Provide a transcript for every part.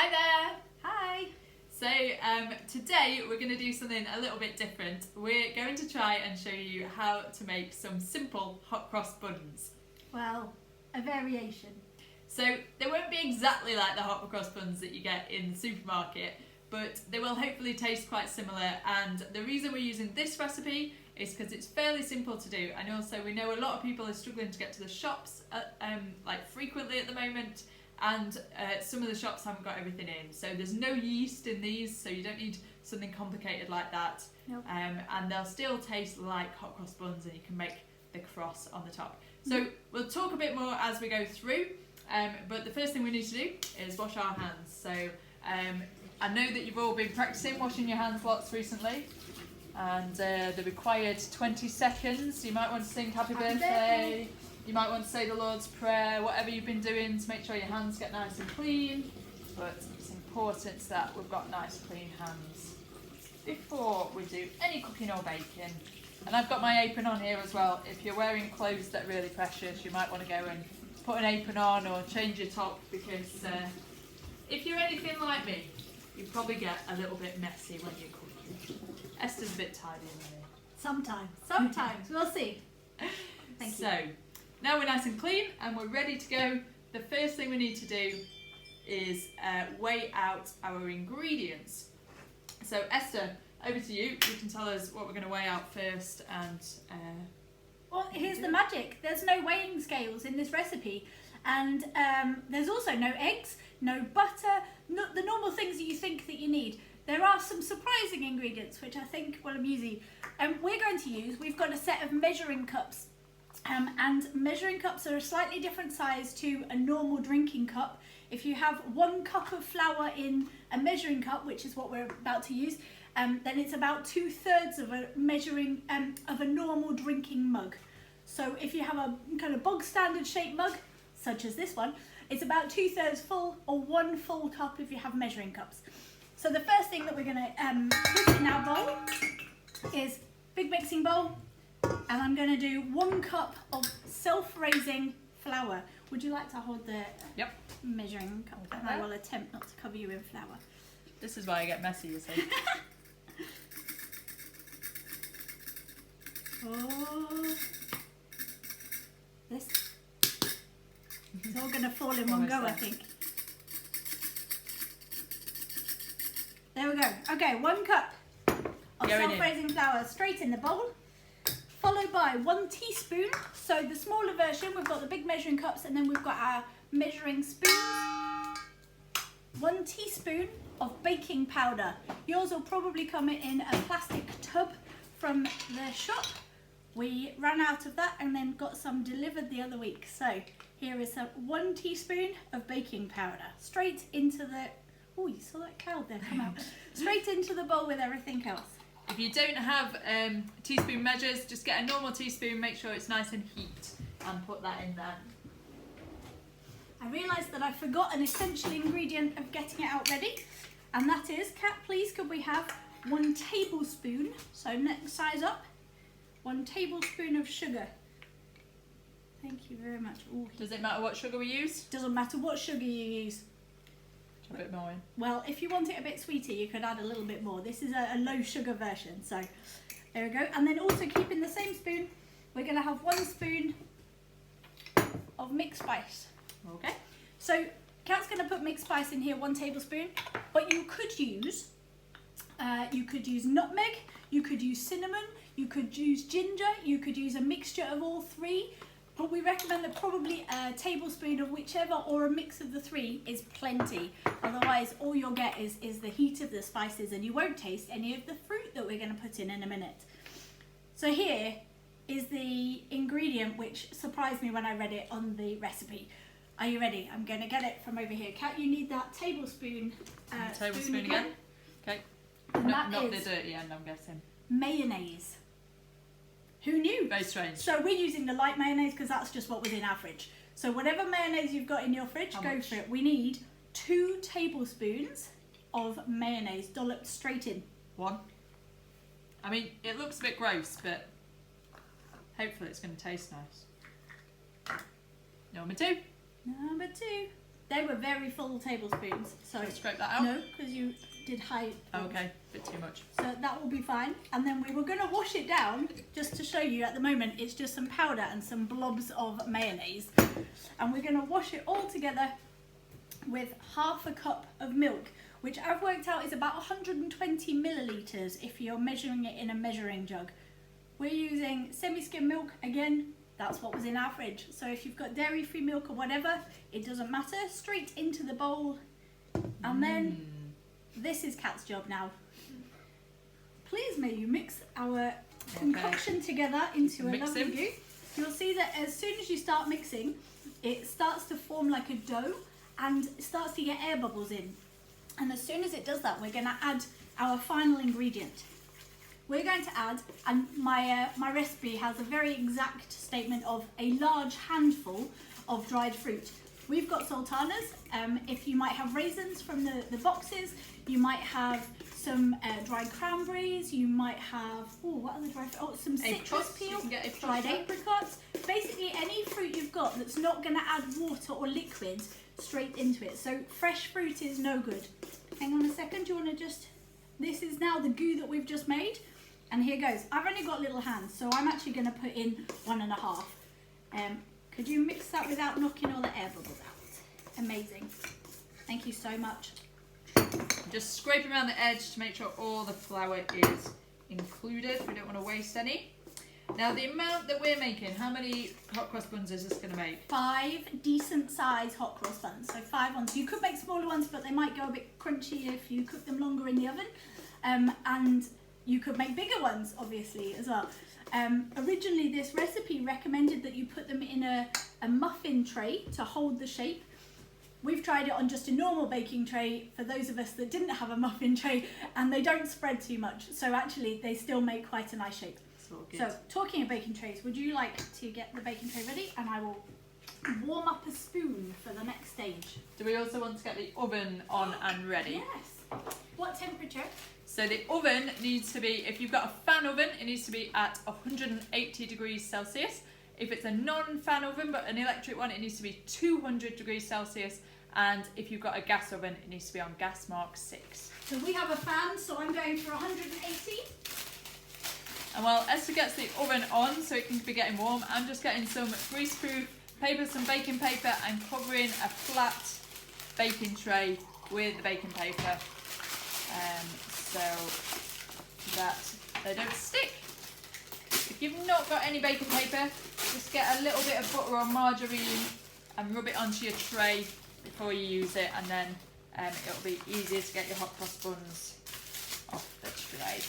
Hi there! Hi! So today we're going to do something a little bit different. We're going to try and show you how to make some simple hot cross buns. Well, a variation. So they won't be exactly like the hot cross buns that you get in the supermarket, but they will hopefully taste quite similar, and the reason we're using this recipe is because it's fairly simple to do, and also we know a lot of people are struggling to get to the shops frequently at the moment, and some of the shops haven't got everything in. So there's no yeast in these, so you don't need something complicated like that. Nope. And they'll still taste like hot cross buns, and you can make the cross on the top. So we'll talk a bit more as we go through, but the first thing we need to do is wash our hands. So I know that you've all been practicing washing your hands lots recently, and the required 20 seconds. You might want to sing happy birthday. You might want to say the Lord's Prayer, whatever you've been doing to make sure your hands get nice and clean. But it's important that we've got nice clean hands before we do any cooking or baking. And I've got my apron on here as well. If you're wearing clothes that are really precious, you might want to go and put an apron on or change your top, because if you're anything like me, you probably get a little bit messy when you're cooking. Esther's a bit tidy than me. Sometimes. We'll see. Thank you. So, now we're nice and clean and we're ready to go. The first thing we need to do is weigh out our ingredients. So Esther, over to you. You can tell us what we're going to weigh out first. And well, here's the magic. There's no weighing scales in this recipe, and there's also no eggs, no butter, not the normal things that you think that you need. There are some surprising ingredients which I think will amuse you. We're going to use, we've got a set of measuring cups. And measuring cups are a slightly different size to a normal drinking cup. If you have 1 cup of flour in a measuring cup, which is what we're about to use, then it's about 2/3 of a measuring of a normal drinking mug. So if you have a kind of bog standard shaped mug, such as this one, it's about 2/3 full, or 1 full cup if you have measuring cups. So the first thing that we're going to put in our bowl is big mixing bowl. And I'm going to do 1 cup of self-raising flour. Would you like to hold the measuring cup? And I will attempt not to cover you in flour. this is why I get messy, you see. Oh, this it's all going to fall in one go, I think. There we go. Okay, 1 cup of self-raising flour straight in the bowl, followed by 1 teaspoon. So the smaller version, we've got the big measuring cups, and then we've got our measuring spoons. 1 teaspoon of baking powder. Yours will probably come in a plastic tub from the shop. We ran out of that and then got some delivered the other week. So here is 1 teaspoon of baking powder straight into the, oh, you saw that cloud there come out, straight into the bowl with everything else. If you don't have teaspoon measures, just get a normal teaspoon, make sure it's nice and heaped, and put that in there. I realised that I forgot an essential ingredient of getting it out ready, and that is, Kat, please could we have 1 tablespoon, so next size up, 1 tablespoon of sugar. Thank you very much. Ooh, Does it matter what sugar we use? doesn't matter what sugar you use. A bit more in. Well, if you want it a bit sweeter, you could add a little bit more. This is a low sugar version, so there we go. And then also keeping the same spoon, we're going to have 1 spoon of mixed spice. Okay. So Kat's going to put mixed spice in here, 1 tablespoon, but you could use nutmeg, you could use cinnamon, you could use ginger, you could use a mixture of all 3. But we recommend that probably a tablespoon of whichever, or a mix of the 3 is plenty. Otherwise, all you'll get is the heat of the spices, and you won't taste any of the fruit that we're going to put in a minute. So here is the ingredient which surprised me when I read it on the recipe. Are you ready? I'm going to get it from over here. Kat, you need that tablespoon. Tablespoon again. Okay. Not the dirty end, I'm guessing. Mayonnaise. Who knew? Very strange. So we're using the light mayonnaise because that's just what was in our fridge. So whatever mayonnaise you've got in your fridge, go for it. We need 2 tablespoons of mayonnaise dolloped straight in. 1. I mean, it looks a bit gross, but hopefully it's going to taste nice. Number 2. Number 2. They were very full tablespoons. So scrape that out? No, because you did high. Oh, okay, a bit too much. So that will be fine. And then we were going to wash it down just to show you. At the moment, it's just some powder and some blobs of mayonnaise. And we're going to wash it all together with half a cup of milk, which I've worked out is about 120 millilitres if you're measuring it in a measuring jug. We're using semi-skim milk again. That's what was in our fridge. So if you've got dairy-free milk or whatever, it doesn't matter. Straight into the bowl. And then this is Kat's job now. Please may you mix our concoction together into a lovely goo. You'll see that as soon as you start mixing, it starts to form like a dough and starts to get air bubbles in. And as soon as it does that, we're going to add our final ingredient. We're going to add, and my recipe has a very exact statement of a large handful of dried fruit. We've got sultanas. If you might have raisins from the boxes, you might have some dried cranberries, you might have, what other dried fruit? Oh, some citrus peel, dried apricots. Basically any fruit you've got that's not going to add water or liquid straight into it. So fresh fruit is no good. Hang on a second, do you want to just, this is now the goo that we've just made. And here goes. I've only got little hands, so I'm actually going to put in 1.5. Could you mix that without knocking all the air bubbles out? Amazing. Thank you so much. Just scraping around the edge to make sure all the flour is included. We don't want to waste any. Now the amount that we're making, how many hot cross buns is this going to make? 5 decent size hot cross buns. So 5 ones. You could make smaller ones, but they might go a bit crunchy if you cook them longer in the oven. And you could make bigger ones, obviously, as well. Originally, this recipe recommended that you put them in a muffin tray to hold the shape. We've tried it on just a normal baking tray for those of us that didn't have a muffin tray, and they don't spread too much. So actually, they still make quite a nice shape. So, talking of baking trays, would you like to get the baking tray ready? And I will warm up a spoon for the next stage. Do we also want to get the oven on and ready? Yes. What temperature? So the oven needs to be, if you've got a fan oven, it needs to be at 180 degrees Celsius. If it's a non-fan oven but an electric one, it needs to be 200 degrees Celsius. And if you've got a gas oven, it needs to be on gas mark 6. So we have a fan, so I'm going for 180. And while Esther gets the oven on so it can be getting warm, I'm just getting some greaseproof paper, some baking paper, and covering a flat baking tray with the baking paper. So that they don't stick. If you've not got any baking paper, just get a little bit of butter or margarine and rub it onto your tray before you use it, and then it'll be easier to get your hot cross buns off the tray.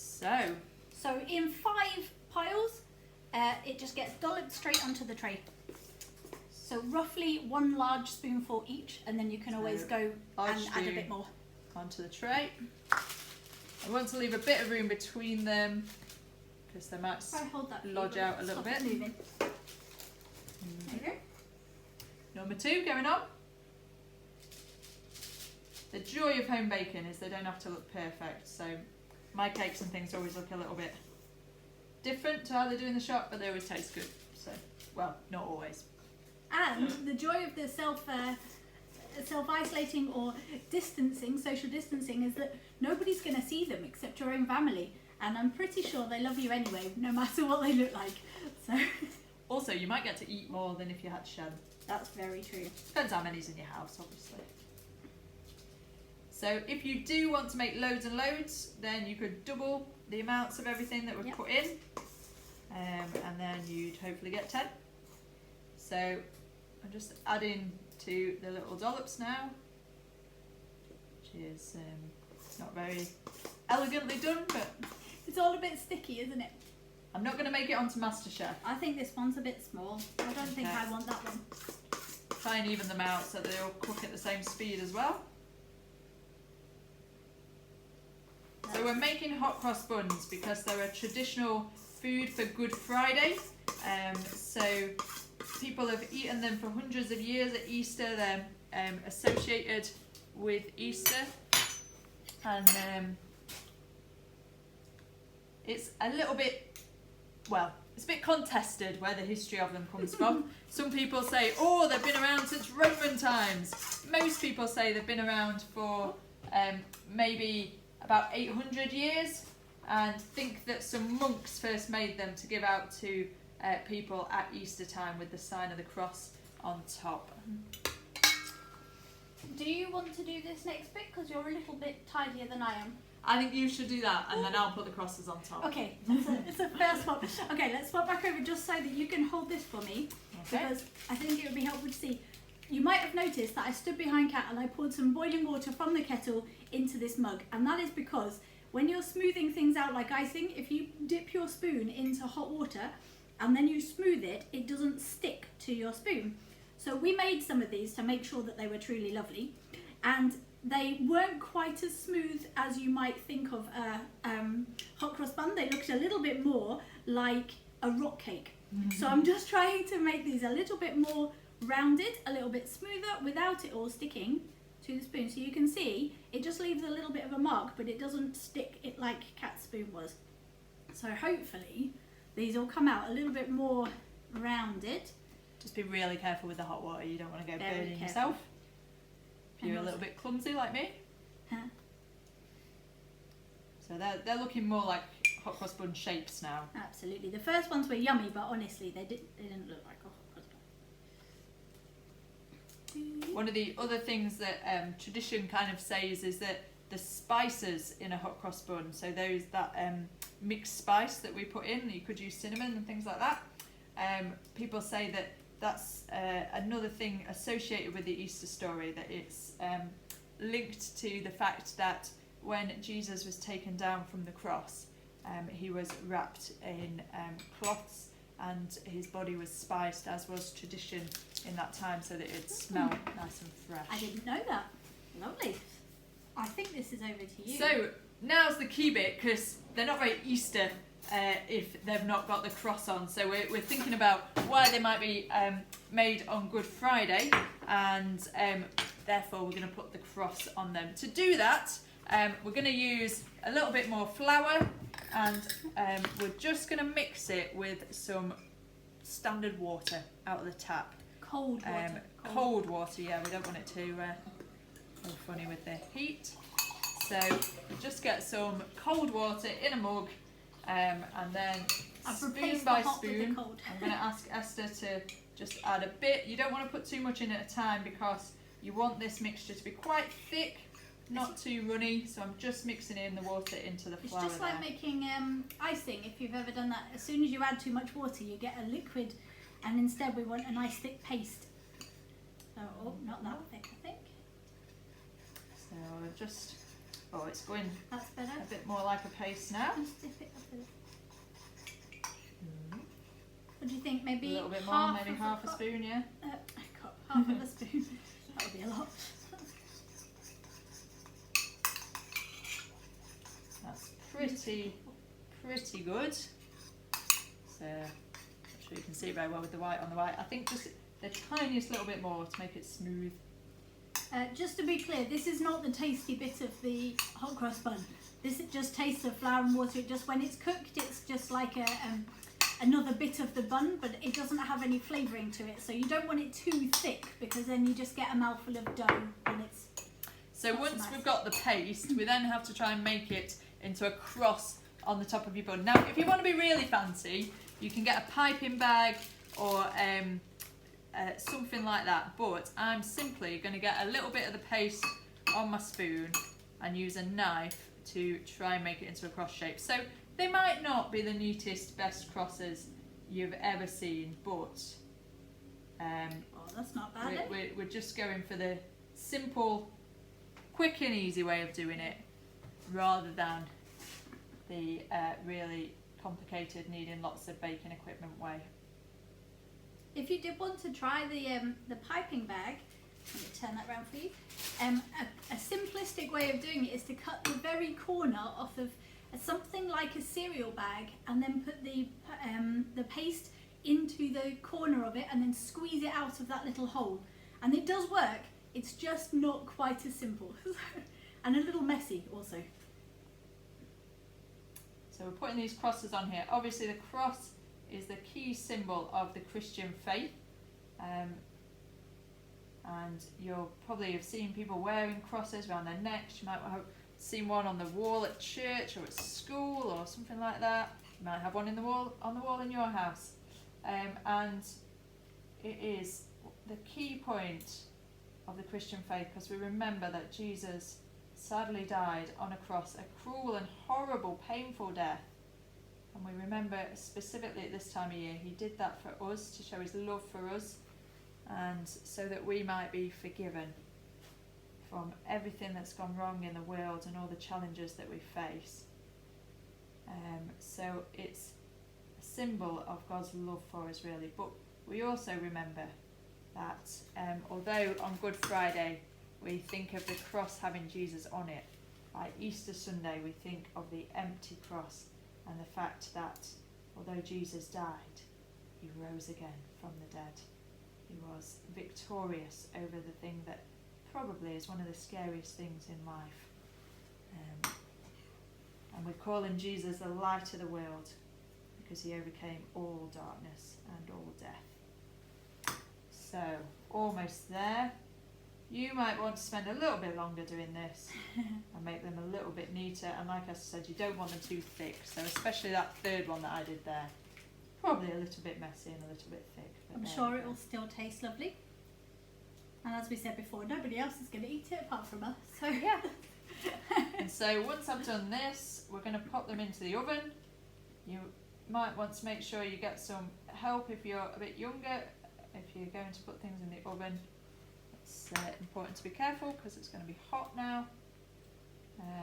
So in 5 piles, it just gets dolloped straight onto the tray. So roughly 1 large spoonful each, and then you can always go and add a bit more. Onto the tray. I want to leave a bit of room between them because they might lodge out a little bit. There you go. Number 2 going on. The joy of home baking is they don't have to look perfect. So my cakes and things always look a little bit different to how they do in the shop, but they always taste good. So, well, not always. And the joy of the self-isolating or distancing, social distancing, is that nobody's going to see them except your own family. And I'm pretty sure they love you anyway, no matter what they look like. So. Also, you might get to eat more than if you had to share them. That's very true. Depends how many's in your house, obviously. So if you do want to make loads and loads, then you could double the amounts of everything that we've put in. And then you'd hopefully get 10. So I'm just adding to the little dollops now, which is not very elegantly done, but it's all a bit sticky, isn't it? I'm not going to make it onto MasterChef. I think this one's a bit small. I don't think I want that one. Try and even them out so they all cook at the same speed as well. So we're making hot cross buns because they're a traditional food for Good Friday. So people have eaten them for hundreds of years at Easter. They're associated with Easter, and it's a little bit, well, it's a bit contested where the history of them comes from. Some people say, oh, they've been around since Roman times. Most people say they've been around for maybe about 800 years, and think that some monks first made them to give out to people at Easter time with the sign of the cross on top. Do you want to do this next bit? Because you're a little bit tidier than I am. I think you should do that, and then I'll put the crosses on top. Okay, it's the first one. Okay, let's swap back over just so that you can hold this for me. Okay. Because I think it would be helpful to see. You might have noticed that I stood behind Kat and I poured some boiling water from the kettle into this mug. And that is because when you're smoothing things out like icing, if you dip your spoon into hot water and then you smooth it, it doesn't stick to your spoon. So we made some of these to make sure that they were truly lovely. And they weren't quite as smooth as you might think of a hot cross bun. They looked a little bit more like a rock cake. Mm-hmm. So I'm just trying to make these a little bit more rounded, a little bit smoother without it all sticking to the spoon. So you can see it just leaves a little bit of a mark, but it doesn't stick it like Kat's spoon was. So hopefully these will come out a little bit more rounded. Just be really careful with the hot water. You don't want to go Very burning careful. yourself. If you're a little bit clumsy like me. Huh? So they're looking more like hot cross bun shapes now. Absolutely. The first ones were yummy, but honestly they didn't look like a hot cross bun. One of the other things that tradition kind of says is that the spices in a hot cross bun, so that mixed spice that we put in, you could use cinnamon and things like that. People say that that's another thing associated with the Easter story, that it's linked to the fact that when Jesus was taken down from the cross, he was wrapped in cloths and his body was spiced, as was tradition in that time, so that it smelled nice and fresh. I didn't know that. Lovely. I think this is over to you. So now's the key bit, because they're not very Easter if they've not got the cross on. So we're thinking about why they might be made on Good Friday, and therefore we're going to put the cross on them. To do that, we're going to use a little bit more flour, and we're just going to mix it with some standard water out of the tap. Cold water. Cold water, yeah, we don't want it to go funny with the heat. So just get some cold water in a mug, and then spoon by spoon, I'm going to ask Esther to just add a bit. You don't want to put too much in at a time, because you want this mixture to be quite thick, not too runny. So I'm just mixing in the water into the flour. It's just like making icing, if you've ever done that. As soon as you add too much water, you get a liquid, and instead we want a nice thick paste. So, not that thick, I think. So just, it's going That's better. a bit more like a paste now. Just dip it up a little. What do you think? Maybe A little bit more, maybe half a spoon, yeah. A cup, half of a spoon. That would be a lot. That's pretty good. So I'm sure you can see very well with the white on the white. I think just the tiniest little bit more to make it smooth. Just to be clear, this is not the tasty bit of the hot cross bun. This just tastes of flour and water. Just when it's cooked, it's just like another bit of the bun, but it doesn't have any flavouring to it. So you don't want it too thick, because then you just get a mouthful of dough and it's. So once we've got the paste, we then have to try and make it into a cross on the top of your bun. Now, if you want to be really fancy, you can get a piping bag or something like that, but I'm simply going to get a little bit of the paste on my spoon and use a knife to try and make it into a cross shape. So they might not be the neatest, best crosses you've ever seen, but that's not bad. we're just going for the simple, quick and easy way of doing it, rather than the really complicated, needing lots of baking equipment way. If you did want to try the piping bag, let me turn that round for you. A simplistic way of doing it is to cut the very corner off of something like a cereal bag, and then put the paste into the corner of it, and then squeeze it out of that little hole. And it does work. It's just not quite as simple, and a little messy also. So we're putting these crosses on here. Obviously the cross is the key symbol of the Christian faith. And you'll probably have seen people wearing crosses around their necks. You might have seen one on the wall at church or at school or something like that. You might have one on the wall in your house. And it is the key point of the Christian faith, because we remember that Jesus sadly died on a cross, a cruel and horrible, painful death. And we remember specifically at this time of year, he did that for us, to show his love for us, and so that we might be forgiven from everything that's gone wrong in the world and all the challenges that we face. So it's a symbol of God's love for us, really. But we also remember that although on Good Friday we think of the cross having Jesus on it, by Easter Sunday we think of the empty cross and the fact that although Jesus died, he rose again from the dead. He was victorious over the thing that probably is one of the scariest things in life. And we're calling Jesus the light of the world because he overcame all darkness and all death. So, almost there. You might want to spend a little bit longer doing this and make them a little bit neater. And like I said, you don't want them too thick. So especially that third one that I did there. Probably a little bit messy and a little bit thick. I'm sure it will still taste lovely. And as we said before, nobody else is going to eat it apart from us. So yeah. And so once I've done this, we're going to pop them into the oven. You might want to make sure you get some help if you're a bit younger. If you're going to put things in the oven, it's important to be careful because it's going to be hot now.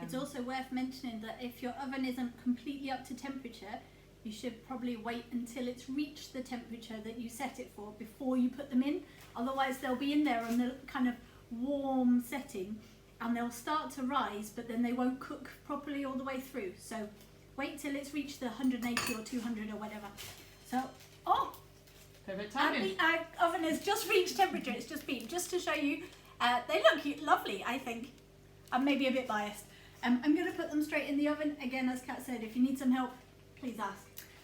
It's also worth mentioning that if your oven isn't completely up to temperature, you should probably wait until it's reached the temperature that you set it for before you put them in. Otherwise they'll be in there on the kind of warm setting and they'll start to rise, but then they won't cook properly all the way through. So wait till it's reached the 180 or 200 or whatever. So, perfect timing. Our oven has just reached temperature. It's just beeped, just to show you. They look lovely, I think. I'm maybe a bit biased. I'm going to put them straight in the oven. Again, as Kat said, if you need some help, please ask.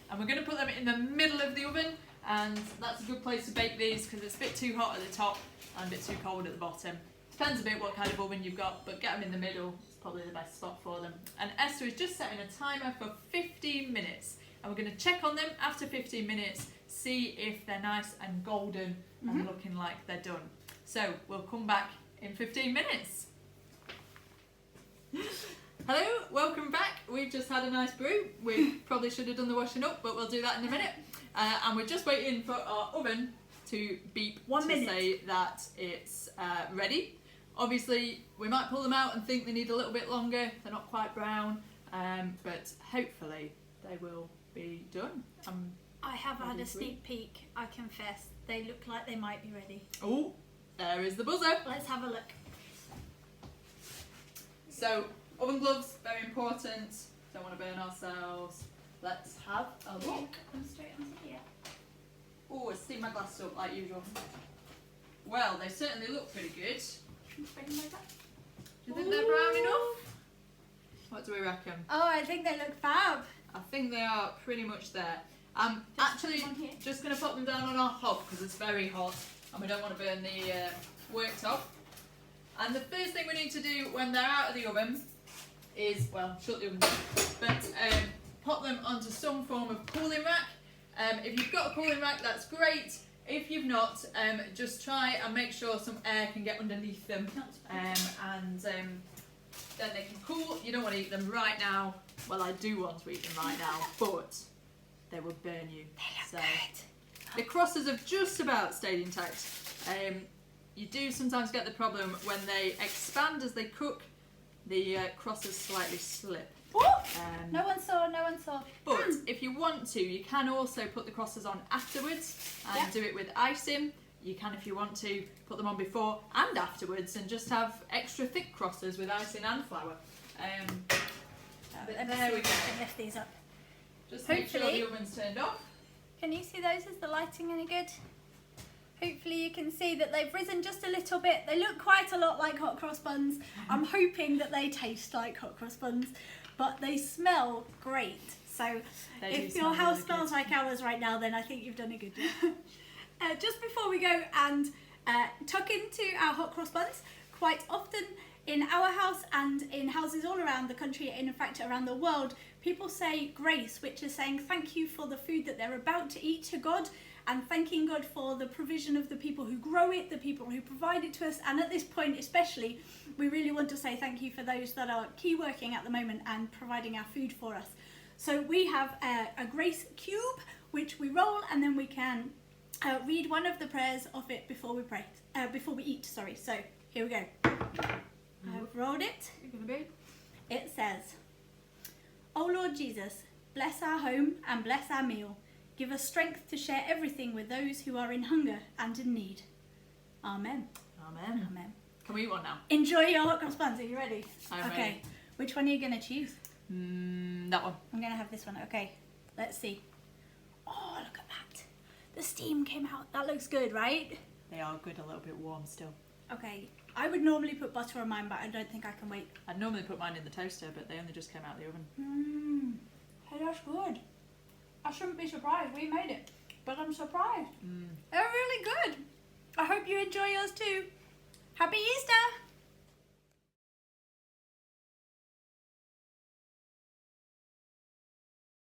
And we're going to put them in the middle of the oven, and that's a good place to bake these because it's a bit too hot at the top and a bit too cold at the bottom. Depends a bit what kind of oven you've got, but get them in the middle. It's probably the best spot for them. And Esther is just setting a timer for 15 minutes. And we're going to check on them after 15 minutes, see if they're nice and golden and looking like they're done. So we'll come back in 15 minutes. Hello, welcome back. We've just had a nice brew. We probably should have done the washing up, but we'll do that in a minute. And we're just waiting for our oven to beep 1 minute. to say that it's ready. Obviously, we might pull them out and think they need a little bit longer. They're not quite brown, but hopefully they will be done. I have had a sneak peek, I confess. They look like they might be ready. Oh, there is the buzzer. Let's have a look. So, oven gloves, very important. Don't want to burn ourselves. Let's have a look. Come straight onto here. Oh, I steamed my glass up like usual. Well, they certainly look pretty good. Can you bring them over? Do you think they're brown enough? What do we reckon? Oh, I think they look fab. I think they are pretty much there. I'm actually just going to put them down on our hob because it's very hot and we don't want to burn the worktop. And the first thing we need to do when they're out of the oven is, well, shut the oven down, but pop them onto some form of cooling rack. If you've got a cooling rack, that's great. If you've not, just try and make sure some air can get underneath them, and then they can cool. You don't want to eat them right now. Well, I do want to eat them right now, but they will burn you. They look good. The crosses have just about stayed intact. You do sometimes get the problem when they expand as they cook, the crosses slightly slip. No one saw. But if you want to, you can also put the crosses on afterwards and do it with icing. You can, if you want to, put them on before and afterwards and just have extra thick crosses with icing and flour. But there we go. Lift these up. Just make sure the oven's turned off. Can you see those? Is the lighting any good? Hopefully you can see that they've risen just a little bit. They look quite a lot like hot cross buns. I'm hoping that they taste like hot cross buns, but they smell great. So They do if your sound house really smells good. like ours right now, then I think you've done a good job. Just before we go and tuck into our hot cross buns, quite often in our house and in houses all around the country, and in fact around the world, people say grace, which is saying thank you for the food that they're about to eat to God, and thanking God for the provision of the people who grow it, the people who provide it to us. And at this point especially, we really want to say thank you for those that are key working at the moment and providing our food for us. So we have a grace cube, which we roll, and then we can read one of the prayers of it before we pray, before we eat, sorry. So here we go. I've rolled it. You're gonna be? It says, "O Lord Jesus, bless our home and bless our meal. Give us strength to share everything with those who are in hunger and in need. Amen." Amen. Amen. Can we eat one now? Enjoy your hot cross buns. Are you ready? I'm okay. ready. Which one are you going to choose? That one. I'm going to have this one. Okay. Let's see. Oh, look at that. The steam came out. That looks good, right? They are good, a little bit warm still. Okay. I would normally put butter on mine, but I don't think I can wait. I'd normally put mine in the toaster, but they only just came out of the oven. Hey, that's good. I shouldn't be surprised. We made it. But I'm surprised. They're really good. I hope you enjoy yours too. Happy Easter!